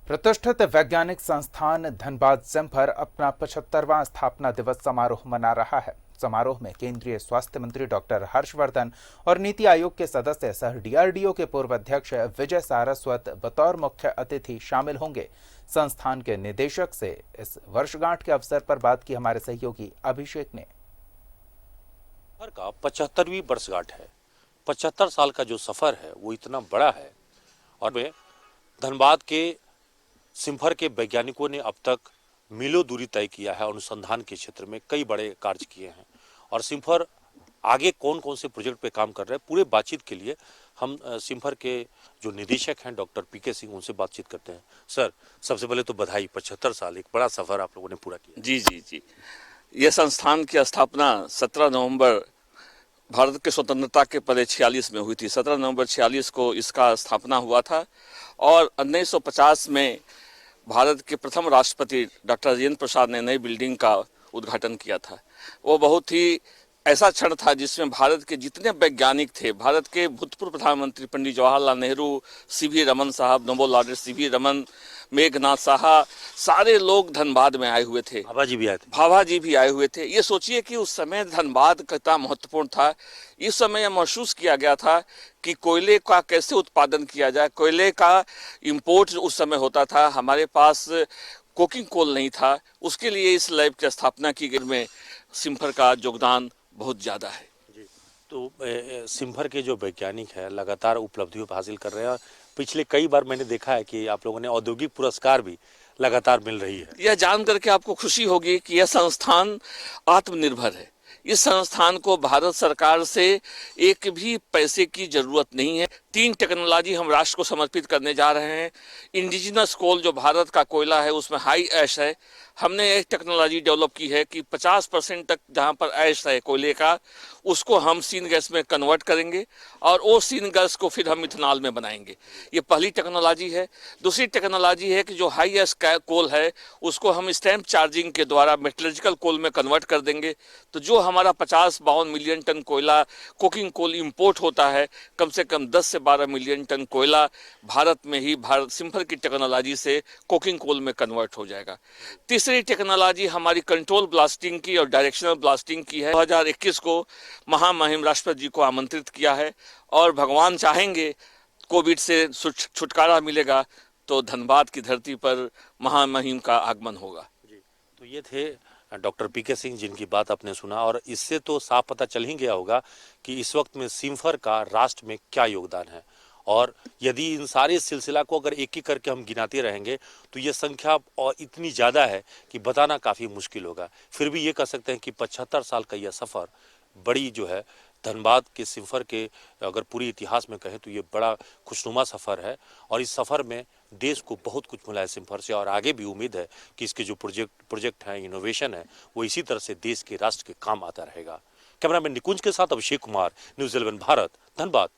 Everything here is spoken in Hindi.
प्रतिष्ठित वैज्ञानिक संस्थान धनबाद सिम्फर अपना 75वां स्थापना दिवस समारोह मना रहा है। समारोह में केंद्रीय स्वास्थ्य मंत्री डॉक्टर हर्षवर्धन और नीति आयोग के सदस्य सह डीआरडीओ के पूर्व अध्यक्ष विजय सारस्वत बतौर मुख्य अतिथि शामिल होंगे। संस्थान के निदेशक से इस वर्षगांठ के अवसर पर बात की हमारे सहयोगी अभिषेक ने। का 75वीं वर्षगांठ है। 75 साल का जो सफर है वो इतना बड़ा है और वे धनबाद के सिम्फर के वैज्ञानिकों ने अब तक मीलों दूरी तय किया है। अनुसंधान के क्षेत्र में कई बड़े कार्य किए हैं और सिम्फर आगे कौन कौन से प्रोजेक्ट पे काम कर रहे हैं, पूरे बातचीत के लिए हम सिम्फर के जो निदेशक हैं डॉक्टर पीके सिंह, उनसे बातचीत करते हैं। सर, सबसे पहले तो बधाई, 75 साल एक बड़ा सफर आप लोगों ने पूरा किया। जी। यह संस्थान की स्थापना 17 नवंबर भारत के स्वतंत्रता के पहले 46 में हुई थी। 17 नवंबर 46 को इसका स्थापना हुआ था और 1950 में भारत के प्रथम राष्ट्रपति डॉक्टर राजेंद्र प्रसाद ने नई बिल्डिंग का उद्घाटन किया था। वो बहुत ही ऐसा क्षण था जिसमें भारत के जितने वैज्ञानिक थे, भारत के भूतपूर्व प्रधानमंत्री पंडित जवाहरलाल नेहरू, सीवी रमन साहब, Nobel laureate CV Raman, Meghnath Saha, सारे लोग धनबाद में आए हुए थे। भाभा जी भी आए थे। भाभा जी भी आए हुए थे। ये सोचिए कि उस समय धनबाद कितना महत्वपूर्ण था। इस समय यह महसूस किया गया था कि कोयले का कैसे उत्पादन किया जाए। कोयले का इंपोर्ट उस समय होता था, हमारे पास कोकिंग कोल नहीं था। उसके लिए इस लैब की स्थापना की गई में सिम्फर का योगदान बहुत ज़्यादा है। तो सिम्फर के जो वैज्ञानिक हैं लगातार उपलब्धियों हासिल कर रहे हैं और पिछले कई बार मैंने देखा है कि आप लोगों ने औद्योगिक पुरस्कार भी लगातार मिल रही है। यह जान करके आपको खुशी होगी कि यह संस्थान आत्मनिर्भर है। इस संस्थान को भारत सरकार से एक भी पैसे की जरूरत नहीं है। 3 टेक्नोलॉजी हम राष्ट्र को समर्पित करने जा रहे हैं। इंडिजिनस कोल जो भारत का कोयला है उसमें हाई ऐश है। हमने एक टेक्नोलॉजी डेवलप की है कि 50% तक जहां पर ऐश है कोयले का, उसको हम सीन गैस में कन्वर्ट करेंगे और वो सीन गैस को फिर हम इथेनॉल में बनाएंगे। ये पहली टेक्नोलॉजी है। दूसरी टेक्नोलॉजी है कि जो हाई ऐश कोल है उसको हम स्टैम्प चार्जिंग के द्वारा मेटलर्जिकल कोल में कन्वर्ट कर देंगे। तो जो हमारा 50-52 मिलियन टन कोयला कोकिंग कोल इंपोर्ट होता है, कम से कम 10 से 12 मिलियन टन कोयला भारत में ही भारत सिम्फर की टेक्नोलॉजी से कोकिंग कोल में कन्वर्ट हो जाएगा। तीसरी टेक्नोलॉजी हमारी कंट्रोल ब्लास्टिंग की और डायरेक्शनल ब्लास्टिंग की है। 2021 को महामहिम राष्ट्रपति जी को आमंत्रित किया है और भगवान चाहेंगे कोविड से छुटकारा मिलेगा तो धनबाद की धरती पर महामहिम का आगमन होगा। तो ये थे डॉक्टर पीके सिंह जिनकी बात आपने सुना और इससे तो साफ पता चल ही गया होगा कि इस वक्त में सिम्फर का राष्ट्र में क्या योगदान है। और यदि इन सारे सिलसिला को अगर एक एक करके हम गिनाते रहेंगे तो ये संख्या और इतनी ज़्यादा है कि बताना काफ़ी मुश्किल होगा। फिर भी ये कह सकते हैं कि 75 साल का यह सफ़र बड़ी जो है धनबाद के सिम्फर के अगर पूरी इतिहास में कहें तो ये बड़ा खुशनुमा सफ़र है और इस सफ़र में देश को बहुत कुछ मिला है सिम्फर से और आगे भी उम्मीद है कि इसके जो प्रोजेक्ट हैं, इनोवेशन है, वो इसी तरह से देश के राष्ट्र के काम आता रहेगा। कैमरामैन निकुंज के साथ अभिषेक कुमार, न्यूज़ 11 भारत, धनबाद।